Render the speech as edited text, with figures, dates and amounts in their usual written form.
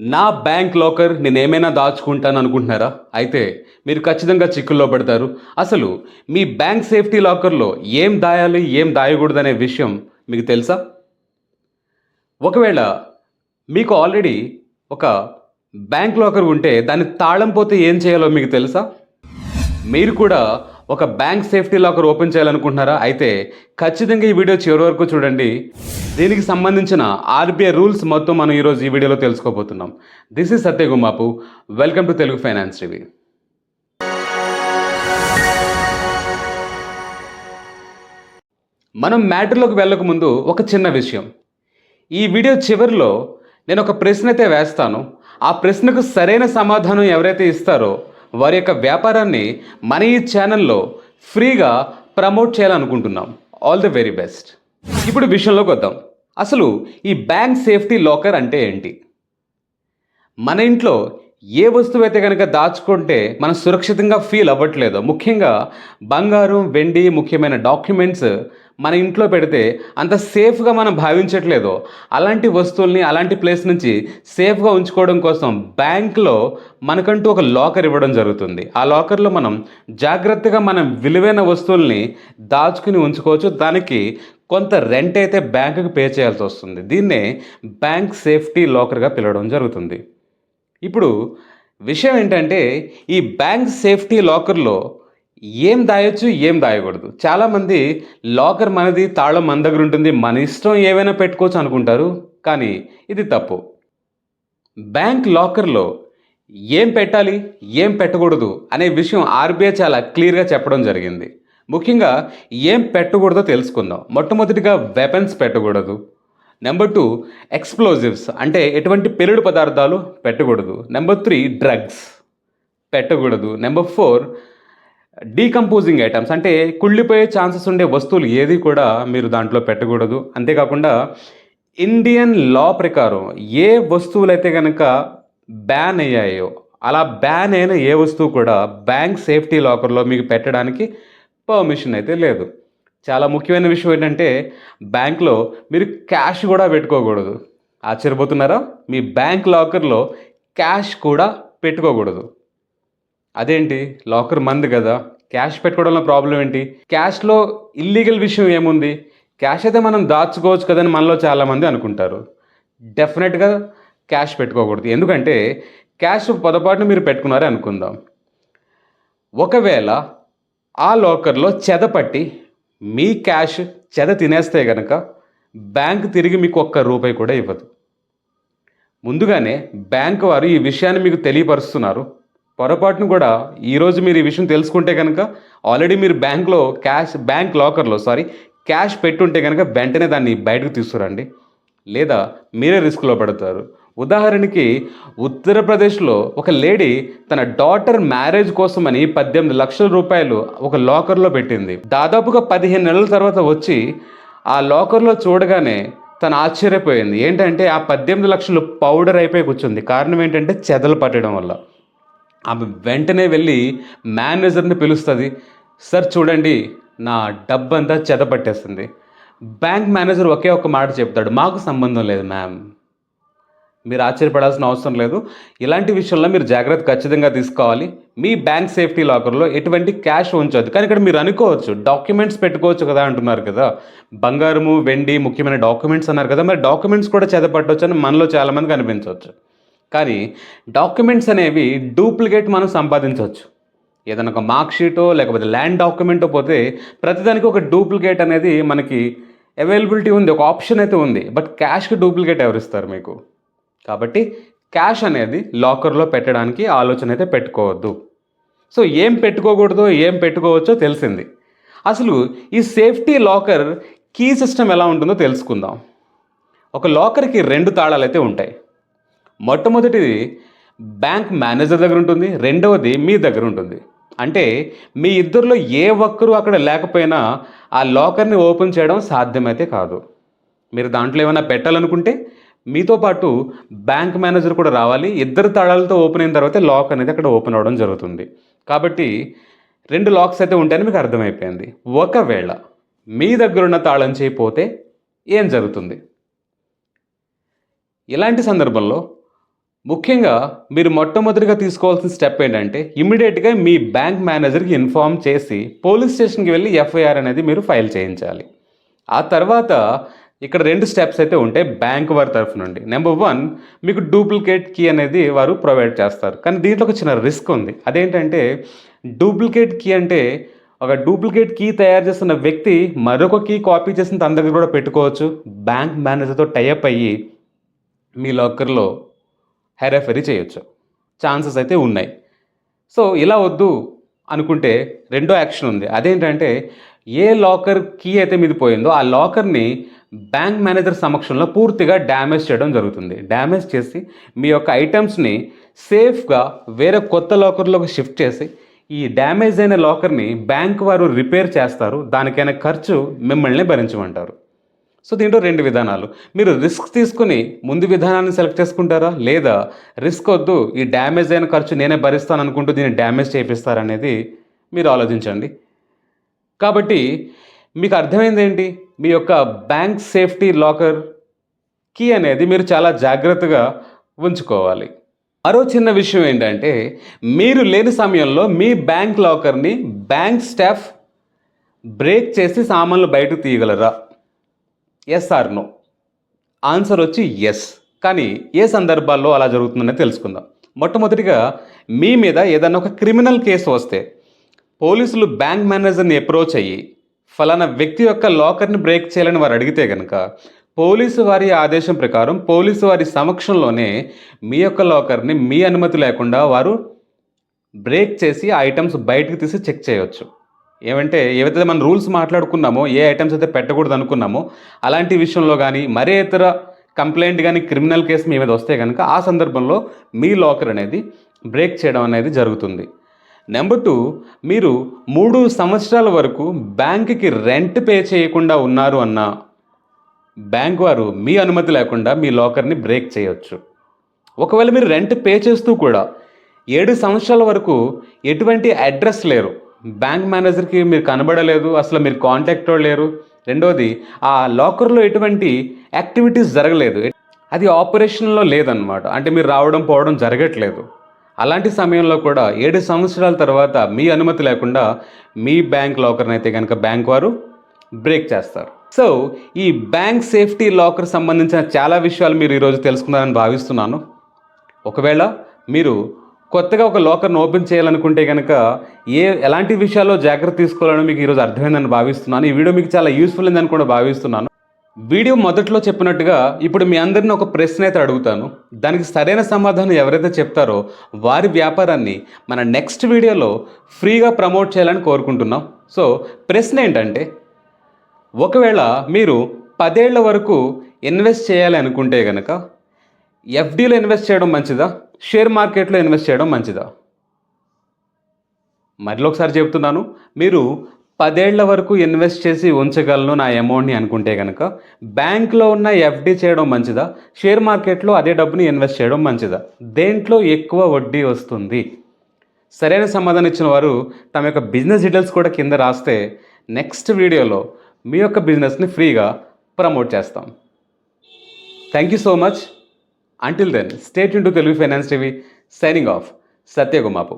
నా bank locker నేనేమైనా దాచుకుంటాను అనుకుంటున్నారా? అయితే మీరు ఖచ్చితంగా చిక్కుల్లో పడతారు. అసలు మీ బ్యాంక్ సేఫ్టీ లాకర్‌లో ఏం దాయాలి, ఏం దాయకూడదనే విషయం మీకు తెలుసా? ఒకవేళ మీకు ఆల్రెడీ ఒక బ్యాంక్ లాకర్ ఉంటే దాని తాళం పోతే ఏం చేయాలో మీకు తెలుసా? మీరు కూడా ఒక బ్యాంక్ సేఫ్టీ లాకర్ ఓపెన్ చేయాలనుకుంటున్నారా? అయితే ఖచ్చితంగా ఈ వీడియో చివరి వరకు చూడండి. దీనికి సంబంధించిన ఆర్‌బీఐ రూల్స్ మొత్తం మనం ఈరోజు ఈ వీడియోలో తెలుసుకోబోతున్నాం. This is Satya Gummapu. Welcome to Telugu finance TV. మనం మ్యాటర్‌లోకి వెళ్ళక ముందు ఒక చిన్న విషయం. ఈ వీడియో చివరిలో నేను ఒక ప్రశ్న అయితే వేస్తాను. ఆ ప్రశ్నకు సరైన సమాధానం ఎవరైతే ఇస్తారో వారి యొక్క వ్యాపారాన్ని మన ఈ ఛానల్లో ఫ్రీగా ప్రమోట్ చేయాలనుకుంటున్నాం. All the very best. ఇప్పుడు విషయంలోకి వద్దాం. అసలు ఈ బ్యాంక్ సేఫ్టీ లాకర్ అంటే ఏంటి? మన ఇంట్లో ఏ వస్తువు అయితే కనుక దాచుకుంటే మనం సురక్షితంగా ఫీల్ అవ్వట్లేదో, ముఖ్యంగా బంగారం, వెండి, ముఖ్యమైన డాక్యుమెంట్స్ మన ఇంట్లో పెడితే అంత సేఫ్గా మనం భావించట్లేదో, అలాంటి వస్తువుల్ని అలాంటి ప్లేస్ నుంచి సేఫ్గా ఉంచుకోవడం కోసం బ్యాంక్లో మనకంటూ ఒక లాకర్ ఇవ్వడం జరుగుతుంది. ఆ లాకర్లో మనం జాగ్రత్తగా మనం విలువైన వస్తువుల్ని దాచుకుని ఉంచుకోవచ్చు. దానికి కొంత రెంట్ అయితే బ్యాంకుకి పే చేయాల్సి వస్తుంది. దీన్నే బ్యాంక్ సేఫ్టీ లాకర్గా పిలవడం జరుగుతుంది. ఇప్పుడు విషయం ఏంటంటే, ఈ బ్యాంక్ సేఫ్టీ లాకర్‌లో ఏం దాయొచ్చు, ఏం దాయకూడదు. చాలామంది లాకర్ మనది, తాళం మన దగ్గర ఉంటుంది, మన ఇష్టం ఏవైనా పెట్టుకోవచ్చు అనుకుంటారు. కానీ ఇది తప్పు. బ్యాంక్ లాకర్‌లో ఏం పెట్టాలి, ఏం పెట్టకూడదు అనే విషయం ఆర్‌బీఐ చాలా క్లియర్‌గా చెప్పడం జరిగింది. ముఖ్యంగా ఏం పెట్టకూడదో తెలుసుకుందాం. మొట్టమొదటిగా వెపన్స్ పెట్టకూడదు. నెంబర్ 2 ఎక్స్‌ప్లోజివ్స్ అంటే ఎటువంటి పేలుడు పదార్థాలు పెట్టకూడదు. నెంబర్ 3 డ్రగ్స్ పెట్టకూడదు. నెంబర్ 4 డీకంపోజింగ్ ఐటమ్స్ అంటే కుళ్ళిపోయే ఛాన్సెస్ ఉండే వస్తువులు ఏది కూడా మీరు దాంట్లో పెట్టకూడదు. అంతేకాకుండా ఇండియన్ లా ప్రకారం ఏ వస్తువులైతే గనక బ్యాన్ అయ్యాయో, అలా బ్యాన్ అయిన ఏ వస్తువు కూడా బ్యాంక్ సేఫ్టీ లాకర్‌లో మీకు పెట్టడానికి పర్మిషన్ అయితే లేదు. చాలా ముఖ్యమైన విషయం ఏంటంటే, బ్యాంక్‌లో మీరు క్యాష్ కూడా పెట్టుకోకూడదు. ఆశ్చర్యపోతున్నారా? మీ బ్యాంక్ లాకర్‌లో క్యాష్ కూడా పెట్టుకోకూడదు. అదేంటి? లాకర్ మనది కదా! క్యాష్ పెట్టుకోవడంలో ప్రాబ్లమ్ ఏంటి? క్యాష్‌లో ఇల్లీగల్ విషయం ఏముంది? క్యాష్ అయితే మనం దాచుకోవచ్చు కదని మనలో చాలామంది అనుకుంటారు. డెఫినెట్‌గా క్యాష్ పెట్టుకోకూడదు. ఎందుకంటే క్యాష్ పొరపాటున మీరు పెట్టుకున్నారే అనుకుందాం. ఒకవేళ ఆ లాకర్‌లో చెద పట్టి మీ క్యాష్ చెద తినేస్తే గనక బ్యాంక్ తిరిగి మీకు ఒక్క రూపాయి కూడా ఇవ్వదు. ముందుగానే బ్యాంక్ వారు ఈ విషయాన్ని మీకు తెలియపరుస్తున్నారు. పొరపాటున కూడా ఈరోజు మీరు ఈ విషయం తెలుసుకుంటే కనుక ఆల్రెడీ మీరు బ్యాంక్ లాకర్‌లో క్యాష్ పెట్టుంటే కనుక వెంటనే దాన్ని బయటకు తీసుకురండి. లేదా మీరే రిస్క్‌లో పడతారు. ఉదాహరణకి ఉత్తరప్రదేశ్‌లో ఒక లేడీ తన డాటర్ మ్యారేజ్ కోసమని 18 లక్షల రూపాయలు ఒక లాకర్‌లో పెట్టింది. దాదాపుగా 15 నెలల తర్వాత వచ్చి ఆ లాకర్‌లో చూడగానే తను ఆశ్చర్యపోయింది. ఏంటంటే ఆ 18 లక్షలు పౌడర్ అయిపోయి కూర్చుంది. కారణం ఏంటంటే చెదలు పట్టడం వల్ల. ఆమె వెంటనే వెళ్ళి మేనేజర్‌ని పిలుస్తది. సార్ చూడండి, నా డబ్బంతా చెద పట్టేస్తుంది. బ్యాంక్ మేనేజర్ ఒకే ఒక్క మాట చెప్తాడు, మాకు సంబంధం లేదు మ్యామ్. మీరు ఆశ్చర్యపడాల్సిన అవసరం లేదు. ఇలాంటి విషయంలో మీరు జాగ్రత్త ఖచ్చితంగా తీసుకోవాలి. మీ బ్యాంక్ సేఫ్టీ లాకర్‌లో ఎటువంటి క్యాష్ ఉంచొద్దు. కానీ ఇక్కడ మీరు అనుకోవచ్చు, డాక్యుమెంట్స్ పెట్టుకోవచ్చు కదా అంటున్నారు కదా! బంగారము, వెండి, ముఖ్యమైన డాక్యుమెంట్స్ అన్నారు కదా! మరి డాక్యుమెంట్స్ కూడా చెదపట్టొచ్చని మనలో చాలామందికి అనిపించవచ్చు. కానీ డాక్యుమెంట్స్ అనేవి డూప్లికేట్ మనం సంపాదించవచ్చు. ఏదైనా ఒక మార్క్ షీటో లేకపోతే ల్యాండ్ డాక్యుమెంటో పోతే ప్రతిదానికి ఒక డూప్లికేట్ అనేది మనకి అవైలబిలిటీ ఉంది. ఒక ఆప్షన్ అయితే ఉంది. బట్ క్యాష్‌కి డూప్లికేట్ ఎవరిస్తారు మీకు? కాబట్టి క్యాష్ అనేది లాకర్‌లో పెట్టడానికి ఆలోచన అయితే పెట్టుకోవద్దు. సో ఏం పెట్టుకోకూడదో, ఏం పెట్టుకోవచ్చో తెలిసింది. అసలు ఈ సేఫ్టీ లాకర్ కీ సిస్టమ్ ఎలా ఉంటుందో తెలుసుకుందాం. ఒక లాకర్‌కి 2 తాళాలైతే ఉంటాయి. మొట్టమొదటిది బ్యాంక్ మేనేజర్ దగ్గర ఉంటుంది. రెండవది మీ దగ్గర ఉంటుంది. అంటే మీ ఇద్దరిలో ఏ ఒక్కరు అక్కడ లేకపోయినా ఆ లాకర్‌ని ఓపెన్ చేయడం సాధ్యమైతే కాదు. మీరు దాంట్లో ఏమైనా పెట్టాలనుకుంటే మీతో పాటు బ్యాంక్ మేనేజర్ కూడా రావాలి. ఇద్దరు తాళాలతో ఓపెన్ అయిన తర్వాత లాక్ అనేది అక్కడ ఓపెన్ అవ్వడం జరుగుతుంది. కాబట్టి 2 లాక్స్ అయితే ఉంటాయని మీకు అర్థమైపోయింది. ఒకవేళ మీ దగ్గరున్న తాళం చెవి పోతే ఏం జరుగుతుంది? ఇలాంటి సందర్భంలో ముఖ్యంగా మీరు మొట్టమొదటిగా తీసుకోవాల్సిన స్టెప్ ఏంటంటే, ఇమ్మీడియేట్‌గా మీ బ్యాంక్ మేనేజర్‌కి ఇన్ఫార్మ్ చేసి, పోలీస్ స్టేషన్‌కి వెళ్లి ఎఫ్ఐఆర్ అనేది మీరు ఫైల్ చేయించాలి. ఆ తర్వాత ఇక్కడ 2 స్టెప్స్ అయితే ఉంటాయి బ్యాంక్ వారి తరఫు నుండి. నంబర్ 1 మీకు డూప్లికేట్ కీ అనేది వారు ప్రొవైడ్ చేస్తారు. కానీ దీంట్లో ఒక చిన్న రిస్క్ ఉంది. అదేంటంటే డూప్లికేట్ కీ అంటే ఒక డూప్లికేట్ కీ తయారు చేస్తున్న వ్యక్తి మరొక కీ కాపీ చేసి తన దగ్గర కూడా పెట్టుకోవచ్చు. బ్యాంక్ మేనేజర్‌తో టై అప్ అయ్యి మీ లాకర్‌లో హేరాఫేరీ చేయొచ్చు. ఛాన్సెస్ అయితే ఉన్నాయి. సో, ఇలా వద్దు అనుకుంటే రెండో యాక్షన్ ఉంది. అదేంటంటే ఏ లాకర్ కీ అయితే మీది పోయిందో ఆ లాకర్‌ని బ్యాంక్ మేనేజర్ సమక్షంలో పూర్తిగా డ్యామేజ్ చేయడం జరుగుతుంది. డ్యామేజ్ చేసి మీ యొక్క ఐటెమ్స్‌ని సేఫ్‌గా వేరే కొత్త లాకర్‌లోకి షిఫ్ట్ చేసి ఈ డ్యామేజ్ అయిన లాకర్‌ని బ్యాంక్ వారు రిపేర్ చేస్తారు. దానికైన ఖర్చు మిమ్మల్ని భరించమంటారు. సో, దీంట్లో 2 విధానాలు. మీరు రిస్క్ తీసుకొని ముందు విధానాన్ని సెలెక్ట్ చేసుకుంటారా? లేదా రిస్క్ వద్దు, ఈ డ్యామేజ్ అయిన ఖర్చు నేనే భరిస్తాననుకుంటూ దీన్ని డ్యామేజ్ చేపిస్తారనేది మీరు ఆలోచించండి. కాబట్టి మీకు అర్థమైందేంటి? మీ యొక్క బ్యాంక్ సేఫ్టీ లాకర్ కీ అనేది మీరు చాలా జాగ్రత్తగా ఉంచుకోవాలి. మరో చిన్న విషయం ఏంటంటే, మీరు లేని సమయంలో మీ బ్యాంక్ లాకర్‌ని బ్యాంక్ స్టాఫ్ బ్రేక్ చేసి సామాన్లు బయటకు తీయగలరా? Yes or no? ఆన్సర్ వచ్చి యెస్. కానీ ఏ సందర్భాల్లో అలా జరుగుతుందనేది తెలుసుకుందాం. మొట్టమొదటిగా మీ మీద ఏదన్నా ఒక క్రిమినల్ కేసు వస్తే పోలీసులు బ్యాంక్ మేనేజర్‌ని అప్రోచ్ అయ్యి ఫలానా వ్యక్తి యొక్క లాకర్‌ని బ్రేక్ చేయాలని వారు అడిగితే గనక పోలీసు వారి ఆదేశం ప్రకారం పోలీసు వారి సమక్షంలోనే మీ యొక్క లాకర్‌ని మీ అనుమతి లేకుండా వారు బ్రేక్ చేసి ఆ ఐటెమ్స్ బయటకు తీసి చెక్ చేయొచ్చు. ఏమంటే ఏవైతే మనం రూల్స్ మాట్లాడుకున్నామో, ఏ ఐటెమ్స్ అయితే పెట్టకూడదు అనుకున్నామో, అలాంటి విషయంలో గానీ, మరే ఇతర కంప్లెయింట్ గానీ, క్రిమినల్ కేసు మీ మీద వస్తే గనక ఆ సందర్భంలో మీ లాకర్ అనేది బ్రేక్ చేయడం అనేది జరుగుతుంది. నంబర్ 2 మీరు 3 సంవత్సరాల వరకు బ్యాంక్‌కి రెంట్ పే చేయకుండా ఉన్నారు అన్నా, బ్యాంక్ వారు మీ అనుమతి లేకుండా మీ లాకర్‌ని బ్రేక్ చేయొచ్చు. ఒకవేళ మీరు రెంట్ పే చేస్తూ కూడా 7 సంవత్సరాల వరకు ఎటువంటి అడ్రస్ లేరు, బ్యాంక్ మేనేజర్‌కి మీరు కనబడలేదు, అసలు మీరు కాంటాక్ట్‌లో లేరు. రెండోది ఆ లాకర్‌లో ఎటువంటి యాక్టివిటీస్ జరగలేదు. అది ఆపరేషన్‌లో లేదనమాట. అంటే మీరు రావడం, పోవడం జరగట్లేదు. అలాంటి సమయంలో కూడా 7 సంవత్సరాల తర్వాత మీ అనుమతి లేకుండా మీ బ్యాంక్ లాకర్‌ని అయితే గనక బ్యాంక్ వారు బ్రేక్ చేస్తారు. సో, ఈ బ్యాంక్ సేఫ్టీ లాకర్ సంబంధించిన చాలా విషయాలు మీరు ఈరోజు తెలుసుకున్నారని భావిస్తున్నాను. ఒకవేళ మీరు కొత్తగా ఒక లాకర్‌ని ఓపెన్ చేయాలనుకుంటే గనక ఎలాంటి విషయాల్లో జాగ్రత్త తీసుకోవాలో మీకు ఈరోజు అర్థమైందని భావిస్తున్నాను. ఈ వీడియో మీకు చాలా యూస్‌ఫుల్ అయిందని కూడా భావిస్తున్నాను. వీడియో మొదట్లో చెప్పినట్టుగా ఇప్పుడు మీ అందరిని ఒక ప్రశ్న అయితే అడుగుతాను. దానికి సరైన సమాధానం ఎవరైతే చెప్తారో వారి వ్యాపారాన్ని మన నెక్స్ట్ వీడియోలో ఫ్రీగా ప్రమోట్ చేయాలని కోరుకుంటున్నాం. సో, ప్రశ్న ఏంటంటే, ఒకవేళ మీరు 10 ఏళ్ల వరకు ఇన్వెస్ట్ చేయాలి అనుకుంటే గనక ఎఫ్‌డీలో ఇన్వెస్ట్ చేయడం మంచిదా? షేర్ మార్కెట్‌లో ఇన్వెస్ట్ చేయడం మంచిదా? మరొకసారి చెప్తున్నాను. మీరు 10 ఏళ్ల వరకు ఇన్వెస్ట్ చేసి ఉంచగలను నా అమౌంట్‌ని అనుకుంటే గనక బ్యాంక్‌లో ఉన్న ఎఫ్‌డీ చేయడం మంచిదా? షేర్ మార్కెట్‌లో అదే డబ్బుని ఇన్వెస్ట్ చేయడం మంచిదా? దేంట్లో ఎక్కువ వడ్డీ వస్తుంది? సరైన సమాధానం ఇచ్చిన వారు తమ యొక్క బిజినెస్ డీటెయిల్స్ కూడా కింద రాస్తే నెక్స్ట్ వీడియోలో మీ యొక్క బిజినెస్‌ని ఫ్రీగా ప్రమోట్ చేస్తాం. Thank you so much. Until then, stay tuned to Telugu Finance TV. Signing off, Satya Gumapu.